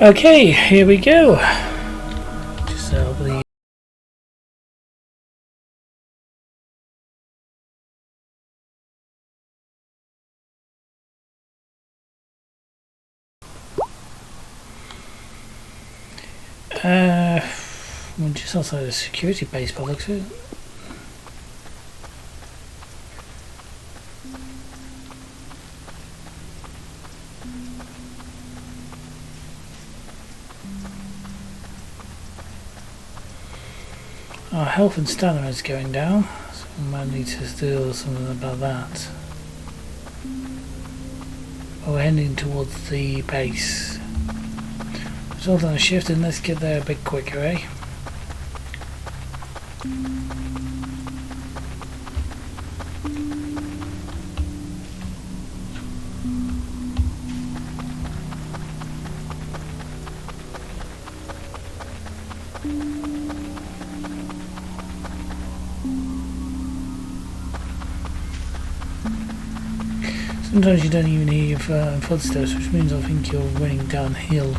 Okay, here we go. Just the we're just outside a security base by the looks of it. Our health and stamina is going down, so we might need to do something about that. We're heading towards the base. Result on a shift, and let's get there a bit quicker, eh? Sometimes you don't even hear your footsteps, which means I think you're running downhill.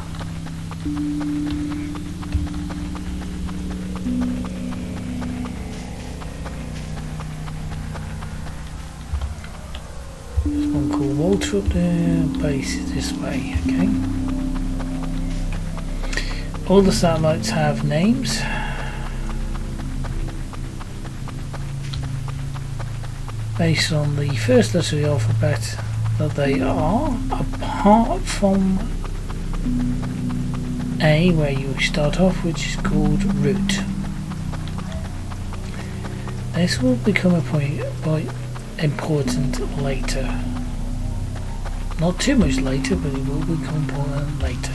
There's one called Walter up there, base is this way, okay. All the satellites have names. Based on the first letter of the alphabet that they are, apart from A, where you start off, which is called root. This will become a point important later. Not too much later, but it will become important later.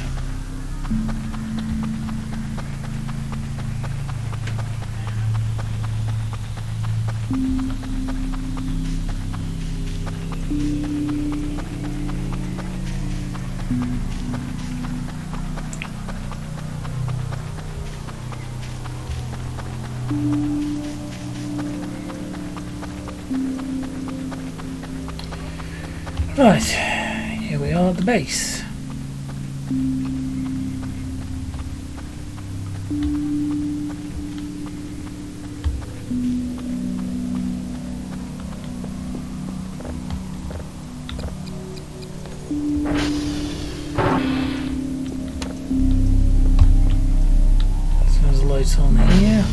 Right, here we are at the base. So there's lights on here.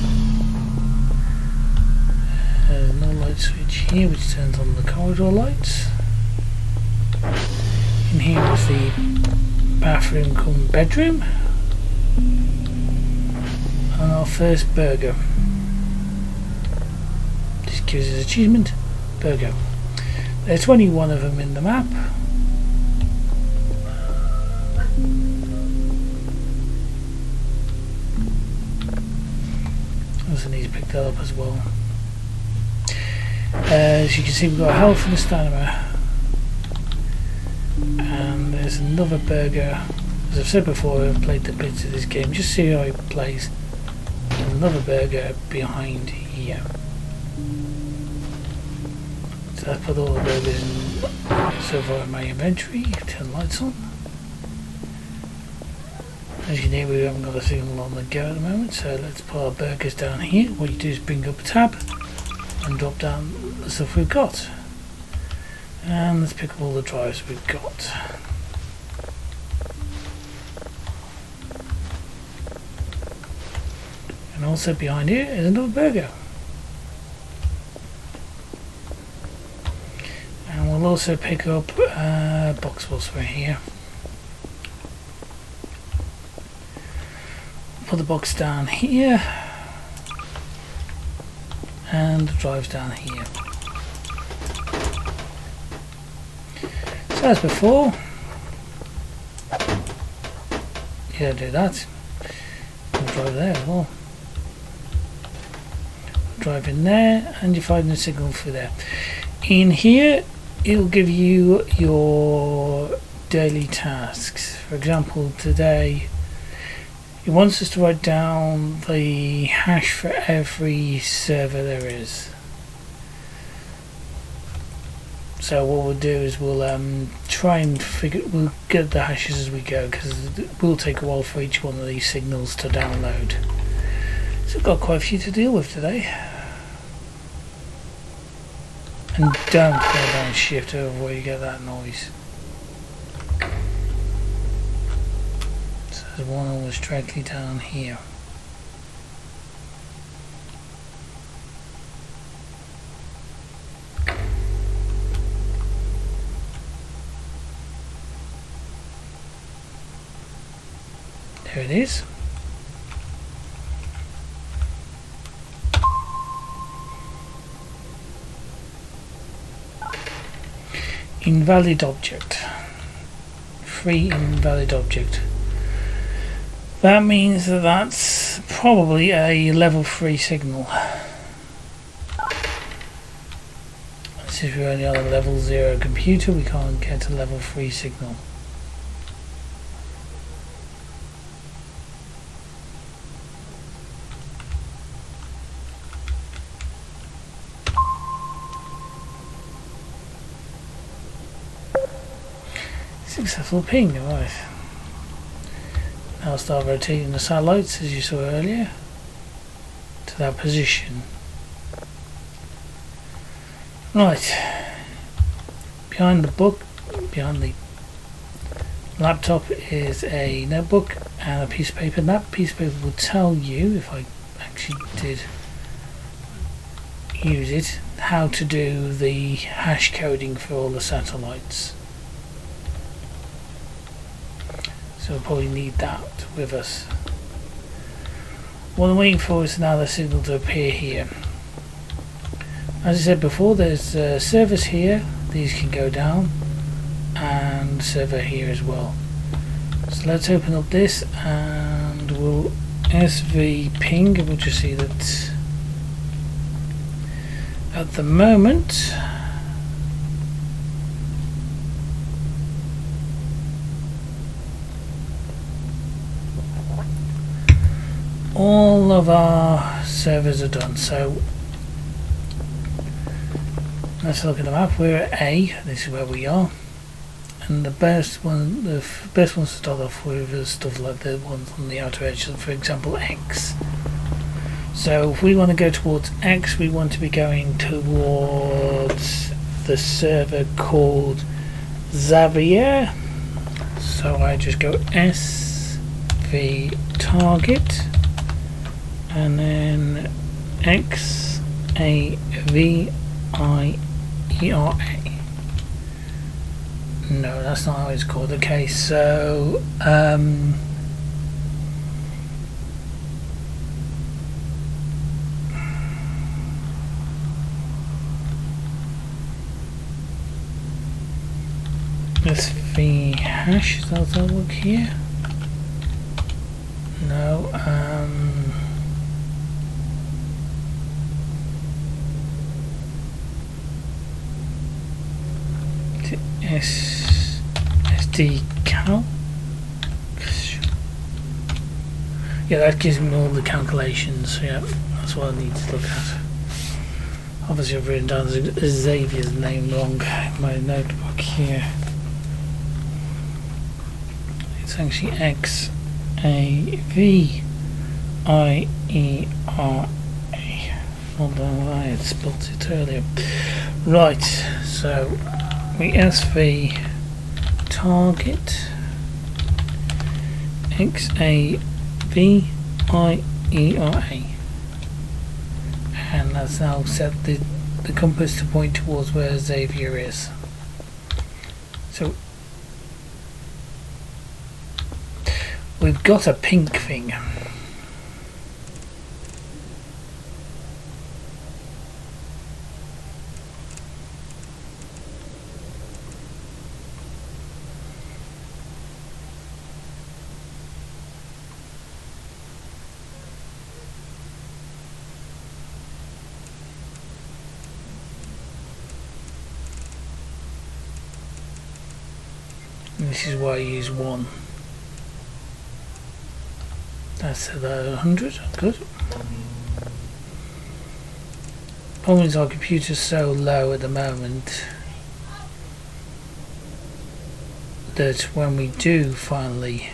There's no light switch here, which turns on the corridor lights. In here is the bathroom cum bedroom, and our first burger. This gives us achievement, burger. There's 21 of them in the map. Also need to pick that up as well. As you can see, we've got health and stamina. And there's another burger. As I've said before, I've played the bits of this game, just see how it plays. There's another burger behind here. So I've put all the burgers in so far in my inventory. Turn the lights on. As you can hear, we haven't got a signal on the go at the moment, so let's put our burgers down here. What you do is bring up a tab and drop down the stuff we've got. And let's pick up all the drives we've got. And also behind here is another burger. And we'll also pick up box whilst we're here. Put the box down here. And the drives down here. So as before, you don't do that. We'll drive there as well. Drive in there, and you find the signal for there. In here, it'll give you your daily tasks. For example, today, it wants us to write down the hash for every server there is. So what we'll do is we'll try and we'll get the hashes as we go, because it will take a while for each one of these signals to download. So we've got quite a few to deal with today. And don't hold down shift over where you get that noise. So there's one almost directly down here. There it is. Invalid object. Free invalid object. That means that that's probably a level 3 signal. As if we're only on a level 0 computer, we can't get a level 3 signal. Successful ping, right. Now I'll start rotating the satellites as you saw earlier to that position. Right. Behind the laptop is a notebook and a piece of paper. And that piece of paper will tell you, if I actually did use it, how to do the hash coding for all the satellites. So we'll probably need that with us. What I'm waiting for is now the signal to appear here. As I said before, there's servers here. These can go down, and server here as well. So let's open up this and we'll SV ping, and we'll just see that at the moment all of our servers are done. So let's look at the map. We're at A. This is where we are, and the best ones to start off with is stuff like the ones on the outer edge. So for example, X. So if we want to go towards X, we want to be going towards the server called Xavier. So I just go SV target and then XAVIERA. No, that's not how it's called. Okay, so SV hash, does that look here? No, SD cal. Yeah, that gives me all the calculations. Yeah, that's what I need to look at. Obviously I've written down Xavier's name wrong in my notebook here. It's actually XAVIERA. Although I had spelled it earlier. Right, so we SV target XAVIERA, and that's now set the compass to point towards where Xavier is. So we've got a pink thing. This is why I use 1. That's about 100. Good. Problem is our computer's so low at the moment. that when we do finally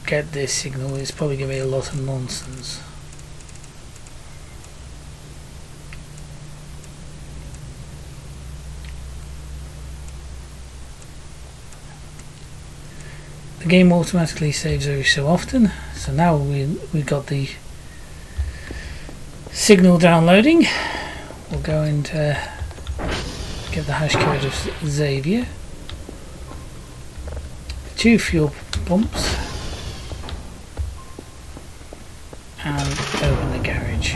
get this signal, it's probably going to be a lot of nonsense. The game automatically saves every so often, so now we got the signal downloading. We'll go and get the hash code of Xavier, 2 fuel pumps, and open the garage.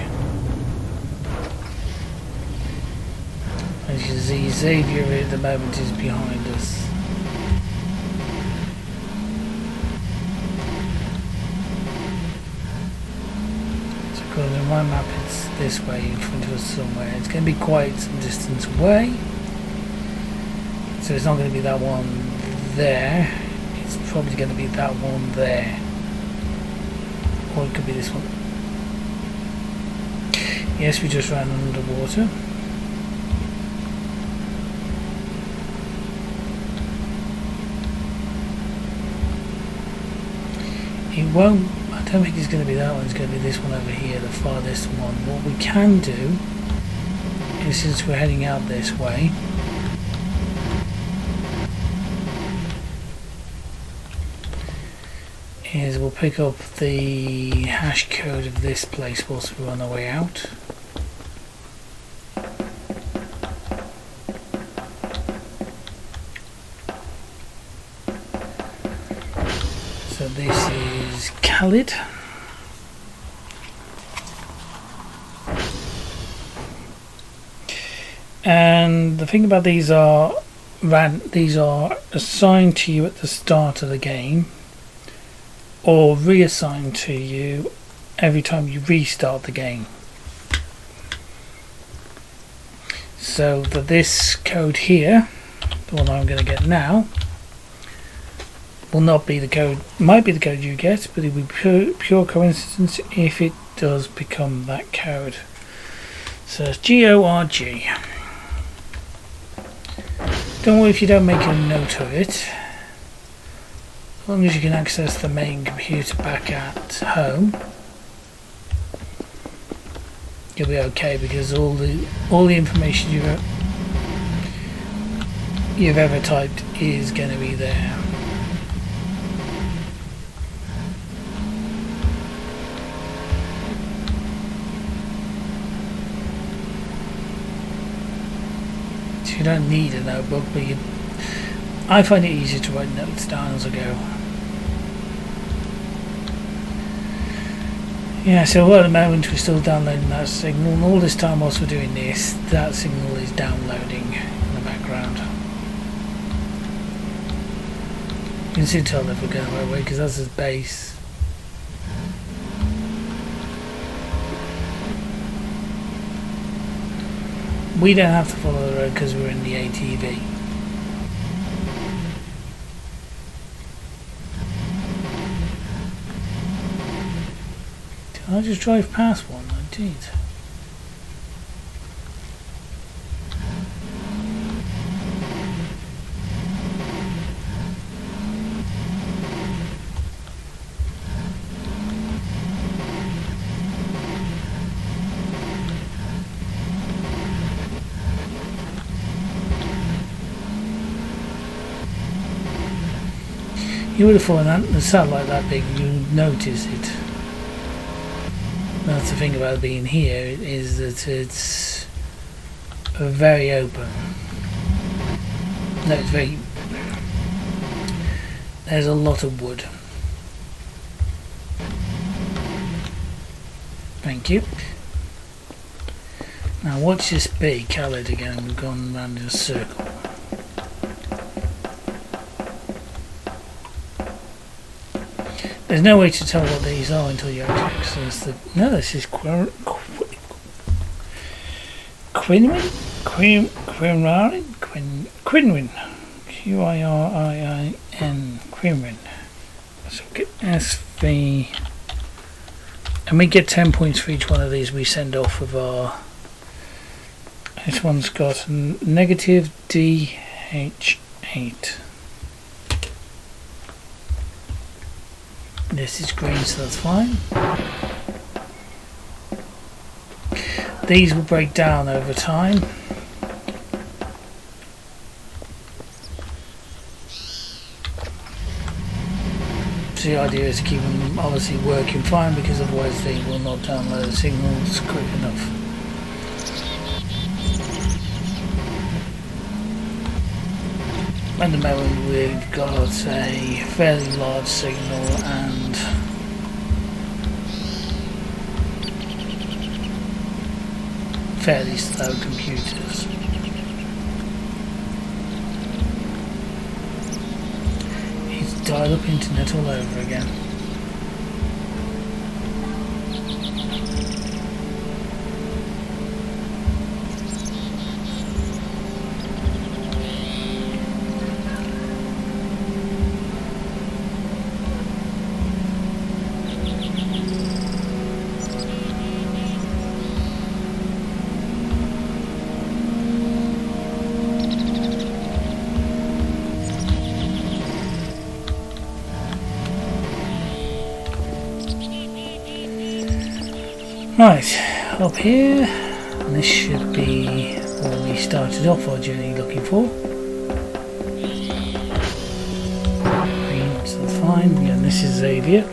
As you can see, Xavier at the moment is behind us. Because in my map it's this way in front of us somewhere. It's going to be quite some distance away, so it's not going to be that one there. It's probably going to be that one there, or it could be this one. Yes, we just ran underwater. It won't. I don't think it's going to be that one. It's going to be this one over here, the farthest one. What we can do is, since we're heading out this way, is we'll pick up the hash code of this place whilst we're on our way out. So this is Khalid. And the thing about these are assigned to you at the start of the game, or reassigned to you every time you restart the game. So that this code here, the one I'm going to get now, will not be the code, might be the code you get, but it will be pure coincidence if it does become that code. So it's GORG. Don't worry if you don't make a note of it. As long as you can access the main computer back at home, you'll be okay, because all the information you've ever typed is going to be there. So you don't need a notebook, but I find it easier to write notes down as I go. Yeah, so at the moment we're still downloading that signal, and all this time whilst we're doing this, that signal is downloading in the background. You can still tell if we're going the right way, because that's his base. We don't have to follow the road because we're in the ATV. Did I just drive past one? I did. You would have thought that the satellite that big, you'd notice it. That's the thing about being here, is that it's very open. No, it's very. There's a lot of wood. Thank you. Now watch this be Khalid again. We've gone round in a circle. There's no way to tell what these are until you actually access the. No, this is Quinrin? Q-I-R-I-I-N. Quinrin. So get SV. And we get 10 points for each one of these we send off with our. This one's got negative DHH 8. This is green, so that's fine. These will break down over time. So the idea is to keep them obviously working fine, because otherwise they will not download the signals quick enough. At the moment we've got a fairly large signal and fairly slow computers. It's dial-up internet all over again. Right, up here, and this should be where we started off our journey looking for. Green, so that's fine. Yeah, this is Xavier.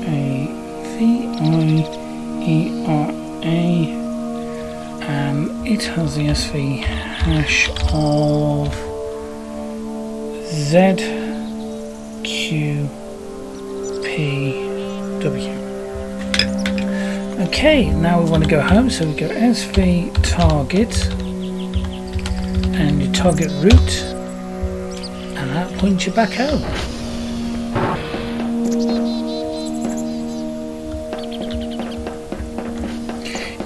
Xaviera, and it has the SV hash of ZQPW. Okay, now we want to go home, so we go SV target and you target route, and that points you back home.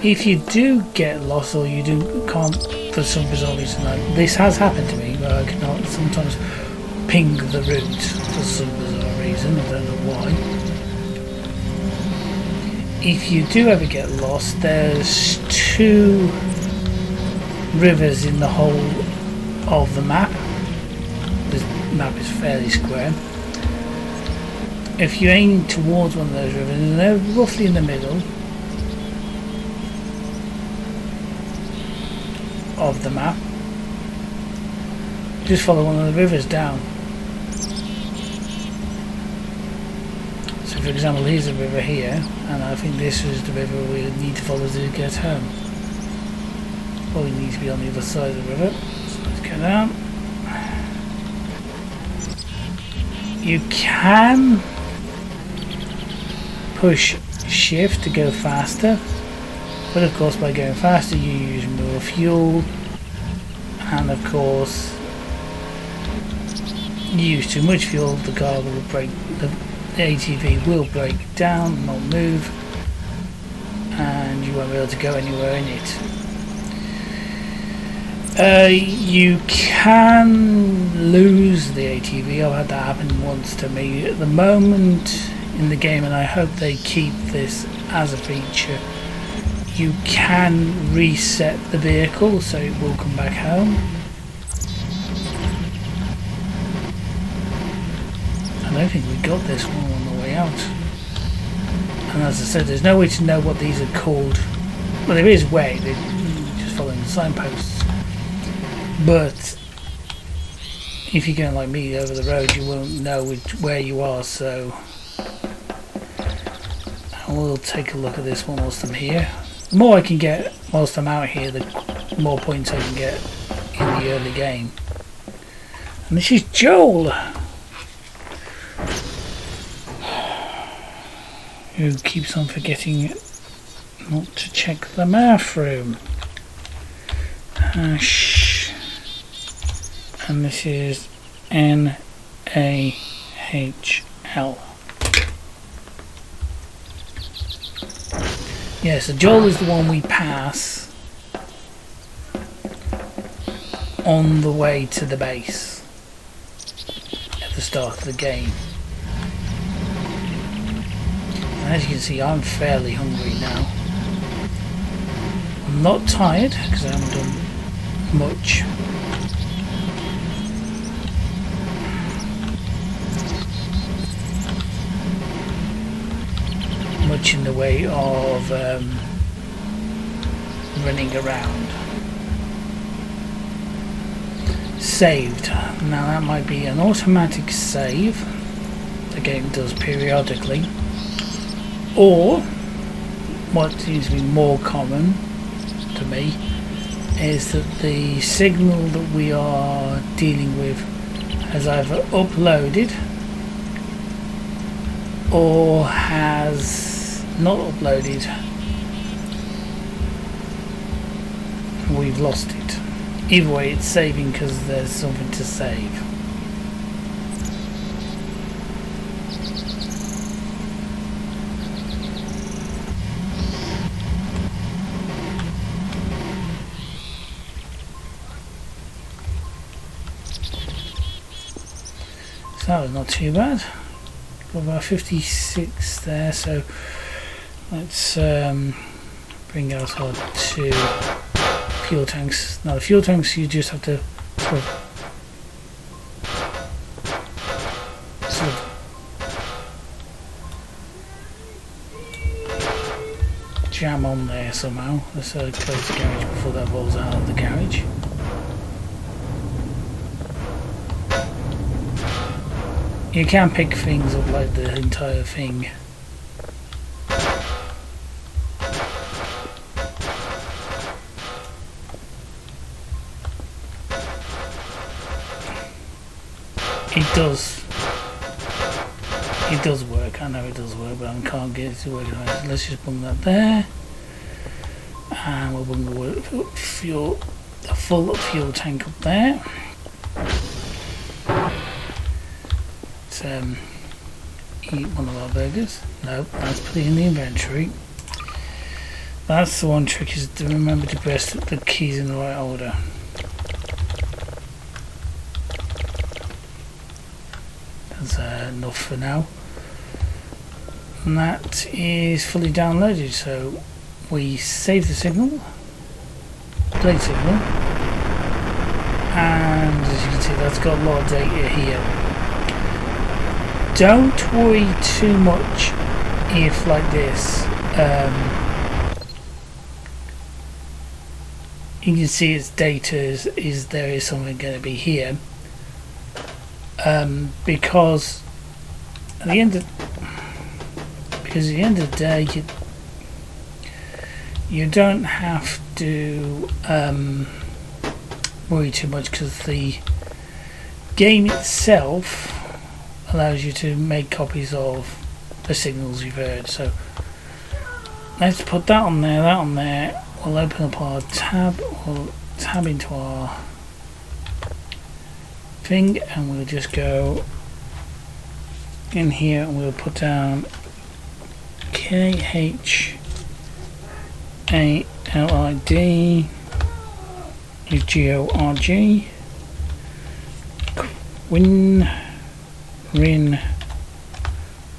If you do get lost or you can't, for some bizarre reason, this has happened to me, where I cannot sometimes ping the route for some bizarre reason, I don't know why. If you do ever get lost, there's 2 rivers in the whole of the map. This map is fairly square. If you aim towards one of those rivers, and they're roughly in the middle of the map, just follow one of the rivers down. So for example, here's a river here, and I think this is the river we need to follow to get home. Or we need to be on the other side of the river. So let's go down. You can push shift to go faster, but of course by going faster you use more fuel, and of course you use too much fuel, the car will break, the ATV will break down, not move, and you won't be able to go anywhere in it. You can lose the ATV. I've had that happen once to me. At the moment in the game, and I hope they keep this as a feature, you can reset the vehicle so it will come back home. I don't think we got this one on the way out. And as I said, there's no way to know what these are called. Well, there is a way, they're just following the signposts. But if you're going like me over the road, you won't know where you are, so we'll take a look at this one whilst I'm here. The more I can get whilst I'm out here, the more points I can get in the early game. And this is Joel, who keeps on forgetting not to check the math room. And this is NAHL. Yeah, so Joel is the one we pass on the way to the base at the start of the game. And as you can see, I'm fairly hungry now. I'm not tired because I haven't done much. Much in the way of running around. Saved. Now that might be an automatic save the game does periodically, or what seems to be more common to me is that the signal that we are dealing with has either uploaded or has not uploaded. We've lost it. Either way, it's saving because there's something to save. So that was not too bad. Got about 56 there, so let's bring out our 2 fuel tanks. Now the fuel tanks, you just have to sort of jam on there somehow. Let's close the garage before that rolls out of the garage. You can pick things up like the entire thing. It does work. I know it does work, but I can't get it to work. Let's just bring that there, and we'll bring the fuel, a full fuel tank up there. Let's eat one of our burgers. No, let's put it in the inventory. That's the one trick, is to remember to press the keys in the right order. That's enough for now. And that is fully downloaded, so we save the signal, play signal, and as you can see, that's got a lot of data here. Don't worry too much if, like this, you can see its data is there is something going to be here, because at the end of the day, you don't have to worry too much, because the game itself allows you to make copies of the signals you've heard. So let's put that on there, that on there. We'll open up our tab, we'll tab into our thing, and we'll just go in here and we'll put down KHALID GORG Rin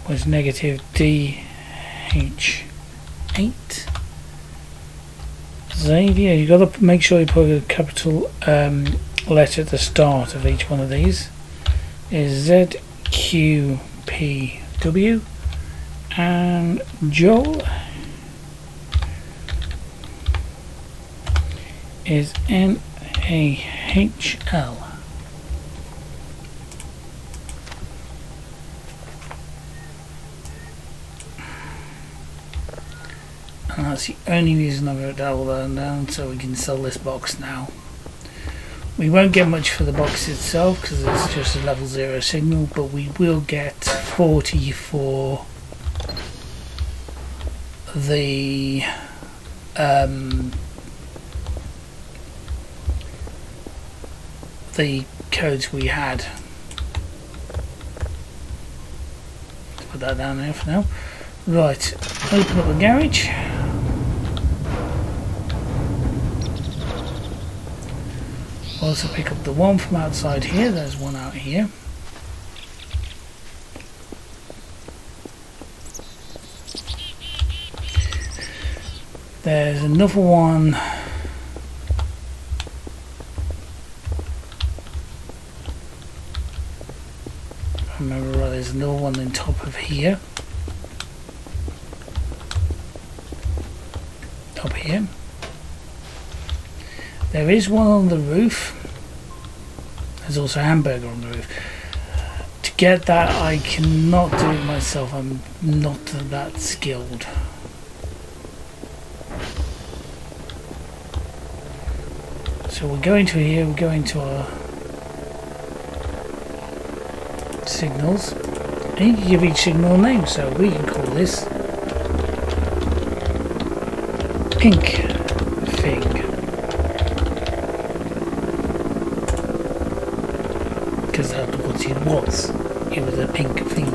was negative DH8. Xavier, you got to make sure you put a capital letter at the start of each one of these. Is ZQPW, and Joel is NAHL. And that's the only reason I wrote that all down, so we can sell this box now. We won't get much for the box itself because it's just a level 0 signal, but we will get 40 for the codes we had. Let's put that down there for now. Right, open up the garage. Also pick up the one from outside here. There's one out here. There's another one if I remember right, there's another one on top of here. Up here. There is one on the roof. There's also a hamburger on the roof. To get that, I cannot do it myself. I'm not that skilled. So we're going to here, we're going to our signals. And you can give each signal a name, so we can call this pink thing. Because that's what it was. It was a pink thing.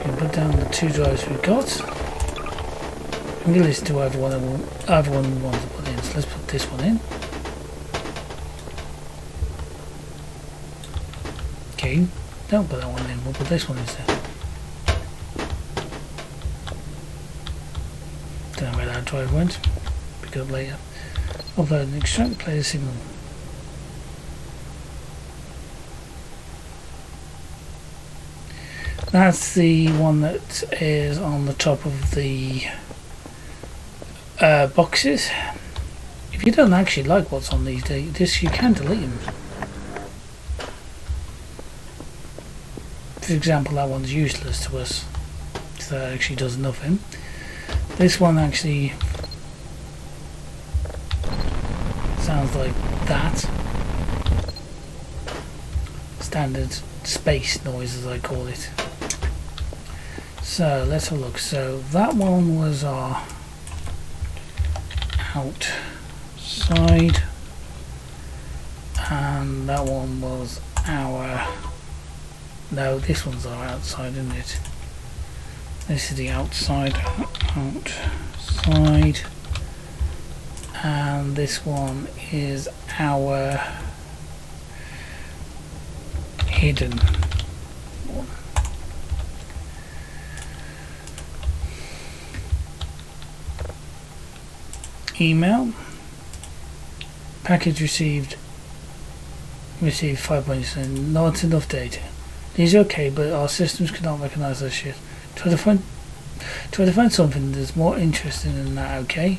We put down the 2 drives we've got. I'm going to listen to everyone we want to put in. So let's put this one in. Okay, don't put that one in. We'll put this one instead. Don't know where that drive went. Pick it up later. Upload and extract, play the signal. That's the one that is on the top of the boxes. If you don't actually like what's on these discs, you can delete them. For example, that one's useless to us, so that actually does nothing. This one actually sounds like that. Standard space noise, as I call it. So let's have a look. So that one was our outside, and that one was our, no, this one's our outside, isn't it? This is the outside, and this one is our hidden one. Email, package received 5 points, and not enough data. These are okay, but our systems cannot recognize that shit. Try to find something that's more interesting than that, okay?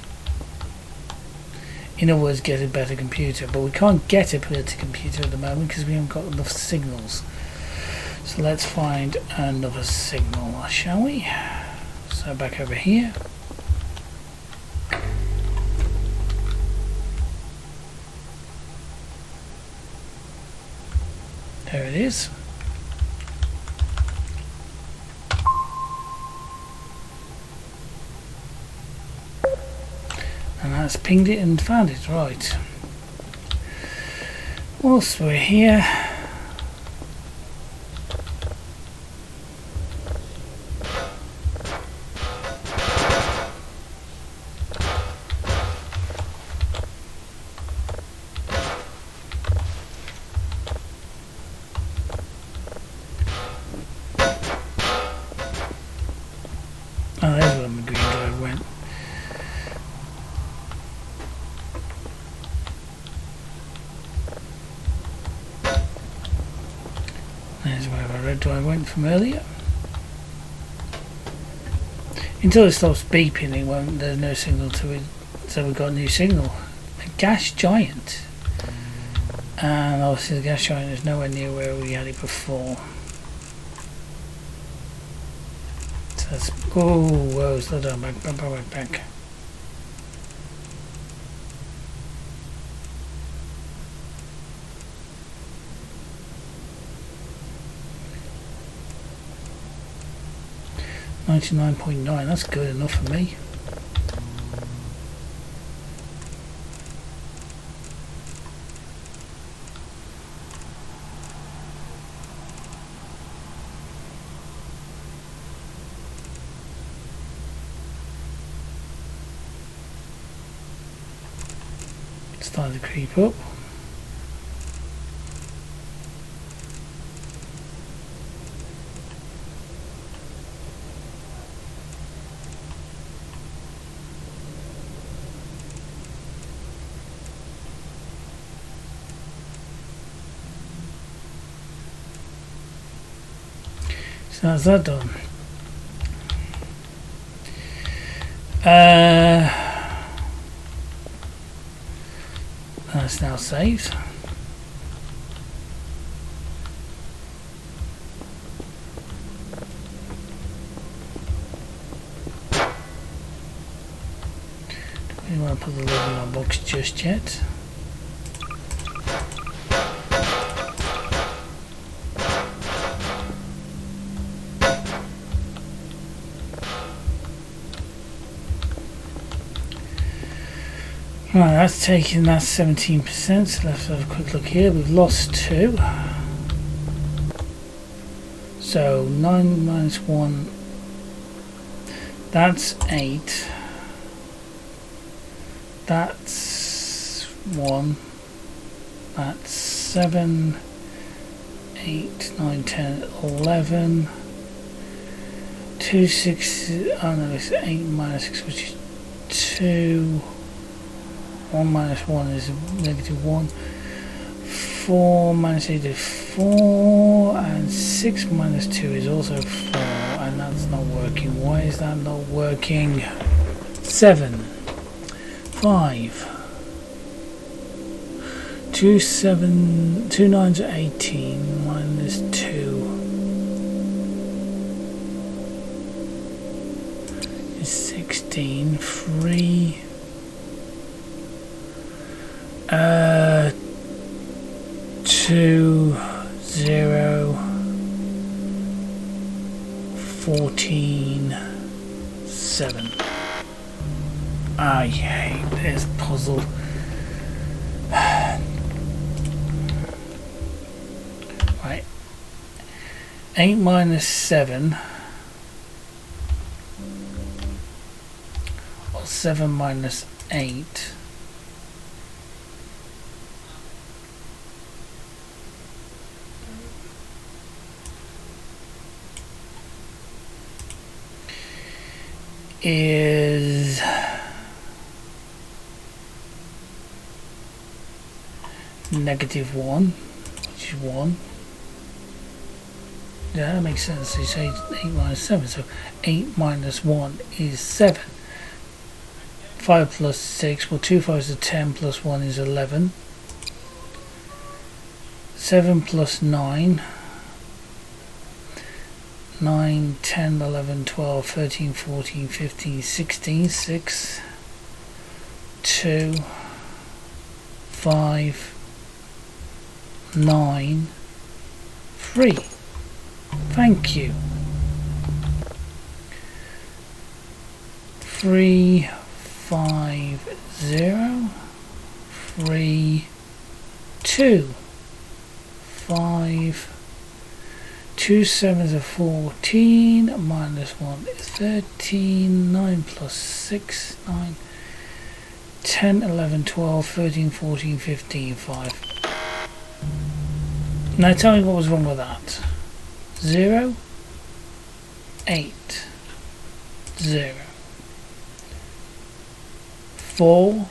In other words, get a better computer, but we can't get a better computer at the moment because we haven't got enough signals. So let's find another signal, shall we? So back over here. There it is. And that's pinged it and found it, right. Whilst we're here, oh, there's where my green drive went. There's where my red drive went from earlier. Until it stops beeping, it won't. There's no signal to it. So we've got a new signal. A gas giant. And obviously the gas giant is nowhere near where we had it before. So that's, oh, whoa, slow down, back. .9, that's good enough for me. It's starting to creep up. So that's that done. That's now saved. We don't want to put the lid in our box just yet. Right, that's taking that 17%, so let's have a quick look here. We've lost 2. So 9 minus 1, that's 8. That's 1. That's 7, 8, 9, 10, 11. 2, 6, oh no, it's 8 minus 6, which is 2. 1 minus 1 is negative 1. 4 minus 8 is 4. And 6 minus 2 is also 4. And that's not working. Why is that not working? 7. 5. 2 nines are 18. Minus 2 is 16. 3. 2, 0, 14, 7. I hate this puzzle. Right. 8 minus 7. Or 7 minus 8. Is negative 1, which is 1. Yeah, that makes sense. You say 8 minus 7, so 8 minus 1 is 7. 5 plus 6, well 2 5s are 10, plus 1 is 11. 7 plus 9. 9, 10, 11, 12, 13, 14, 15, 16, 6, 2, 5, 9, 3. Thank you. 3, 5, 0, 3, 2, 5, 2 7s are 14, minus 1 is 13, 9 plus 6, 9, 10, 11, 12, 13, 14, 15, 5. Now tell me what was wrong with that. 0, 8, 0, 4,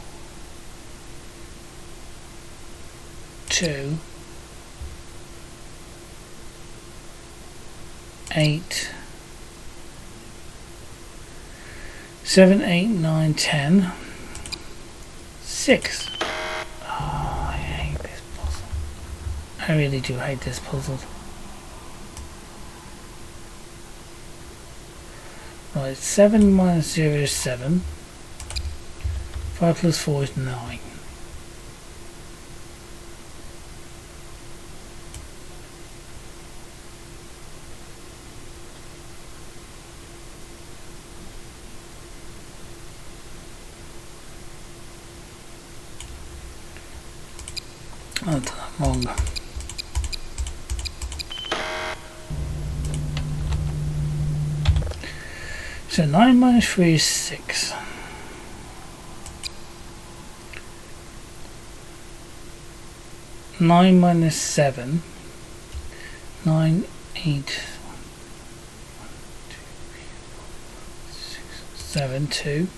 2, 8, 7, 8, 9, 10, 6. Oh, I hate this puzzle. I really do hate this puzzle. Right, 7 minus 0 is 7. 5 plus 4 is 9. Oh, that's wrong. So 9 minus 3 is 6. 9 minus 7. 9, 8, 7, 2.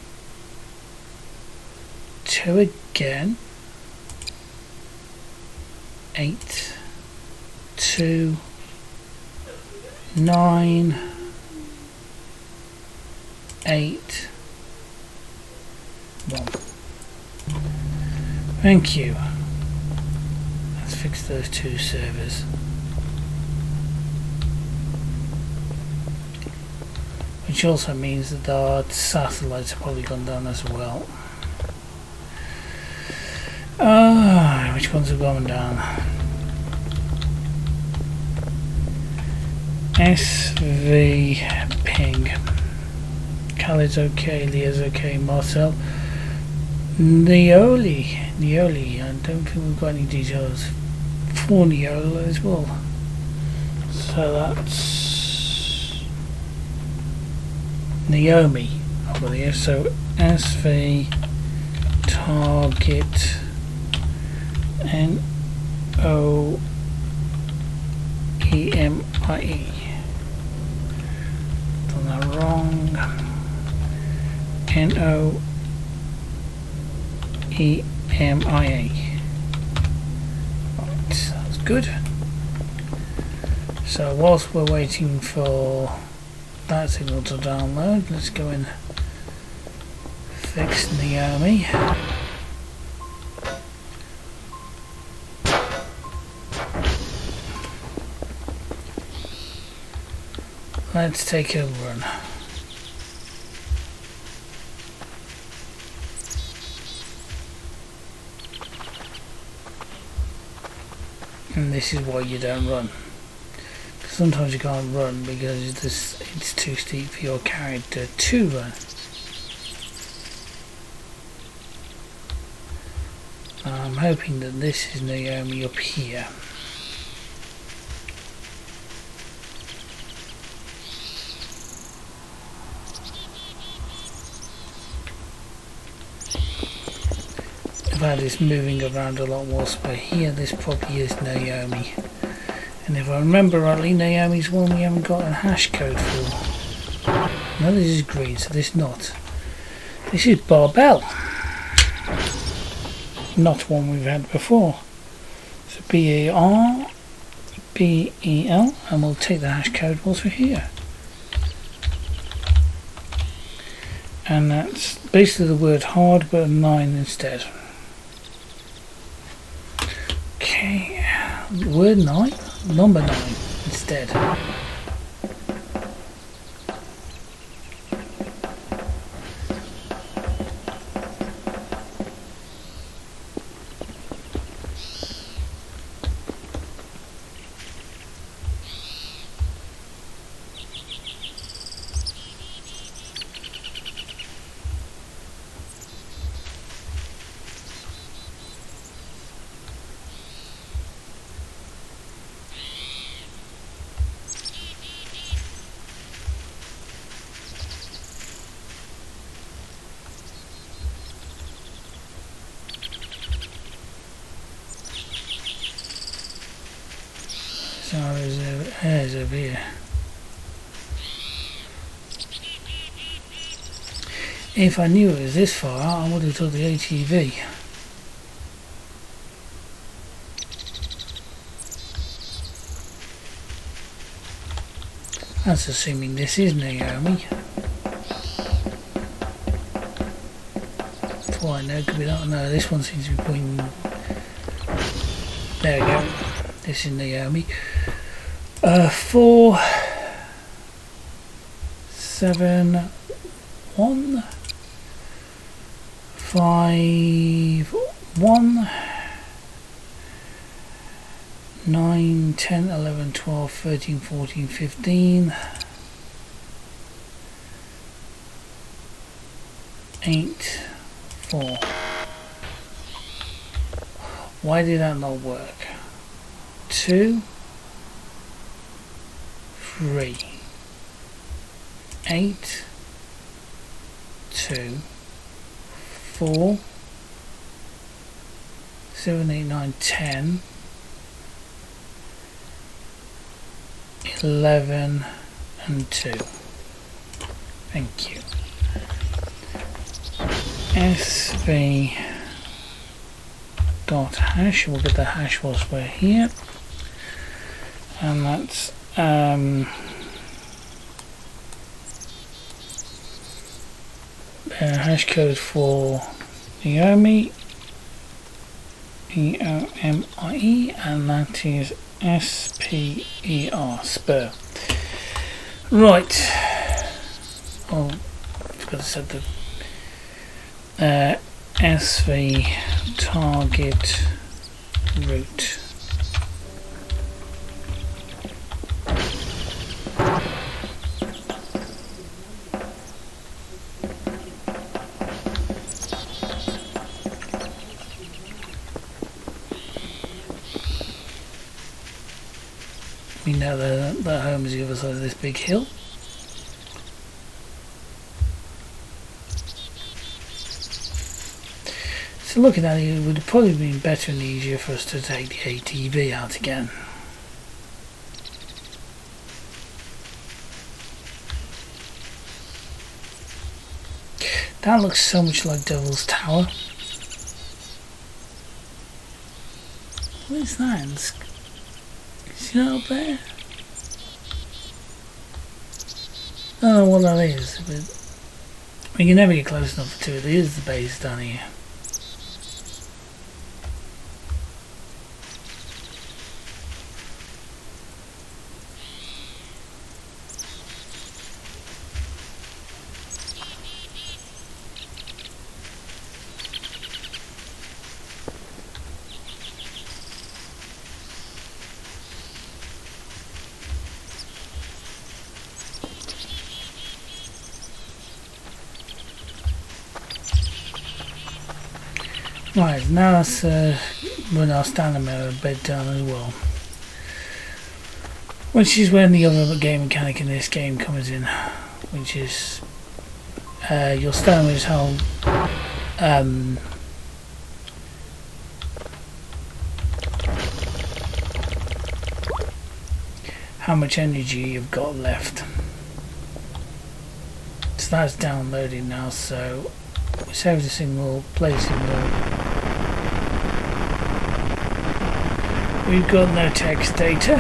2 again. 8, 2, 9 8 1. Thank you. Let's fix those two servers. Which also means that our satellites have probably gone down as well. Which ones have gone down? SV ping. Khaled's okay, Leah's okay, Marcel. Neoli, I don't think we've got any details for Neola as well. So that's Naomi over there. So SV target NOEMIE. Done that wrong. NOEMIA. Right, that's good. So whilst we're waiting for that signal to download, let's go and fix Naomi. Let's take a run. And this is why you don't run. Sometimes you can't run because it's too steep for your character to run. I'm hoping that this is Naomi up here. That is moving around a lot whilst we're here. This probably is Naomi, and if I remember rightly, Naomi's one we haven't got a hash code for. No, this is green, so this is not. This is Barbel, not one we've had before. So BARBEL, and we'll take the hash code whilst we're here. And that's basically the word hard, but a 9 instead. Okay, word 9, number 9 instead. There's over here. If I knew it was this far out, I would have took the ATV. That's assuming this is Naomi. For all I know, could be that. No, this one seems to be pointing. There we go. This is Naomi. 4 7 1 5 1 9 10 11 12 13 14 15 8 4. Why did that not work? 2 3 8 2 4 7 8 9 10 11 and 2. Thank you. SV dot hash. We'll get the hash whilst we're here, and that's hash code for Eomi, EOMIE, and that is SPER, spur. Right. Oh, I've got to set the SV target route. We know that the home is the other side of this big hill. So looking at it, it would have probably been better and easier for us to take the ATV out again. That looks so much like Devil's Tower. What is that? See that up there? I don't know what that is, but we can never get close enough to it. There is the base down here. Right, now let's run our stamina bed down as well. Which is when the other game mechanic in this game comes in, which is your stamina is how much energy you've got left. So that's downloading now, so we save the signal, play signal. We've got no text data.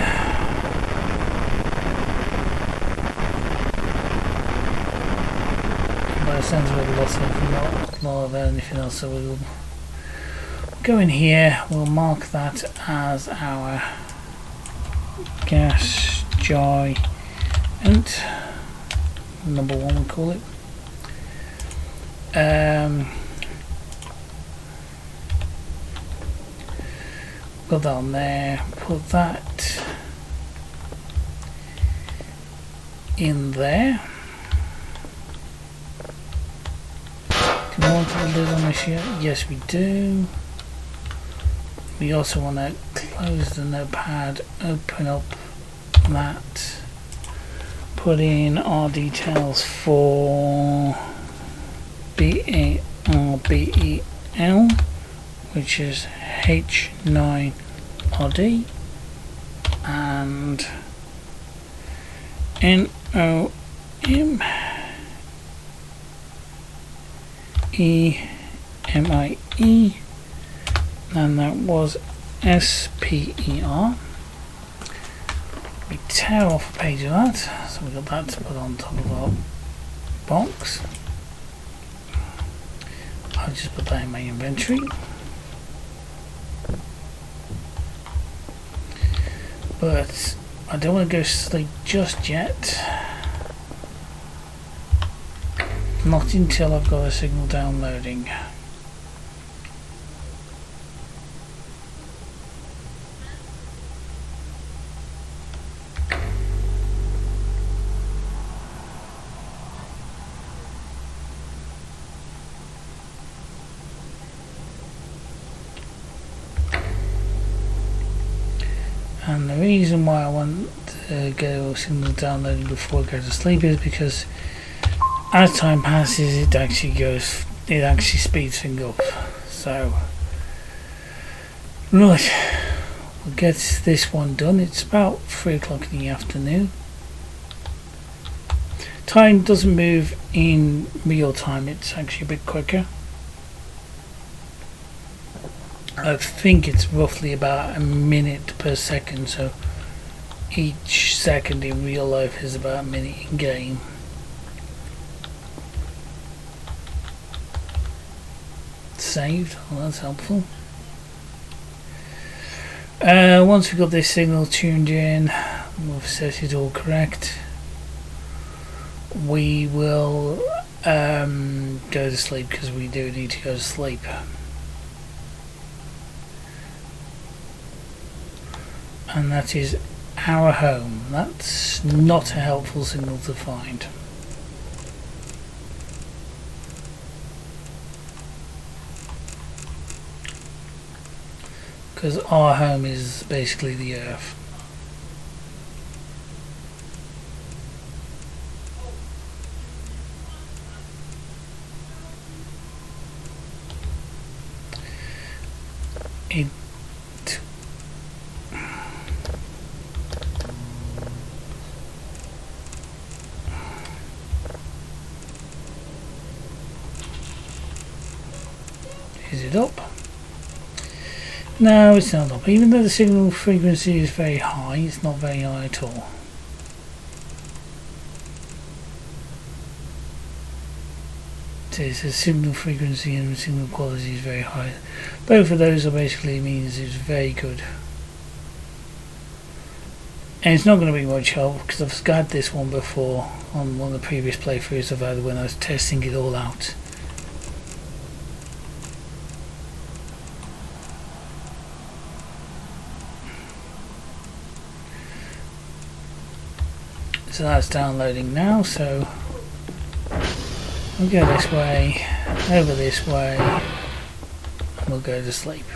By the sounds of it, not of anything else, so we'll go in here, we'll mark that as our gas giant, number 1 we call it. Put that on there, put that in there. Do we want to lid on this yet? Yes we do. We also want to close the notepad, open up that, put in our details for BARBEL, which is H9RD, and NOMEMIE, and that was SPER. We tear off a page of that, so we've got that to put on top of our box. I'll just put that in my inventory. But I don't want to go to sleep just yet. Not until I've got a signal downloading. And the reason why I want to get a signal downloaded before I go to sleep is because as time passes it actually speeds things up. So right, we'll get this one done. It's about 3 o'clock in the afternoon. Time doesn't move in real time, it's actually a bit quicker. I think it's roughly about a minute per second, so each second in real life is about a minute in game. saved. Well, that's helpful. Once we've got this signal tuned in, we've set it all correct, we will go to sleep, because we do need to go to sleep. And that is our home. That's not a helpful signal to find. Because our home is basically the Earth. It is it up? No, it's not up. Even though the signal frequency is very high, it's not very high at all. It says signal frequency and signal quality is very high. Both of those are basically means it's very good. And it's not going to be much help, because I've had this one before on one of the previous playthroughs I've had when I was testing it all out. So that's downloading now, so we'll go this way, over this way, and we'll go to sleep.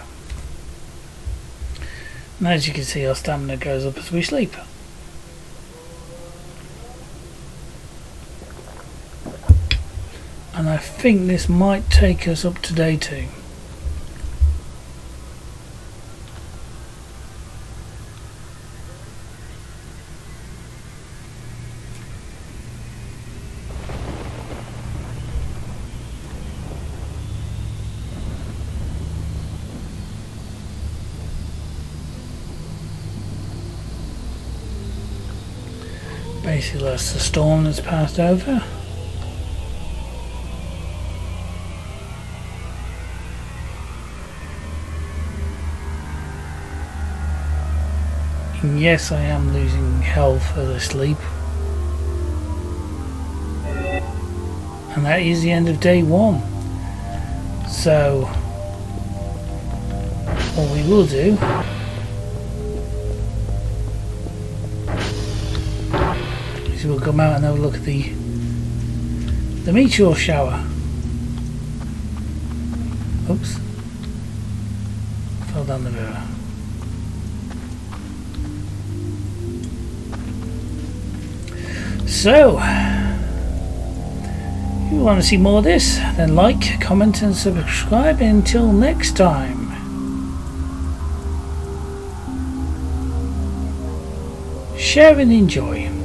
And as you can see, our stamina goes up as we sleep. And I think this might take us up to day 2. Basically that's the storm that's passed over. And yes, I am losing health as I sleep. And that is the end of day 1. So what we will do is we'll come out and have a look at the meteor shower. Oops. Fell down the river. So, if you want to see more of this, then like, comment and subscribe. Until next time. Share and enjoy.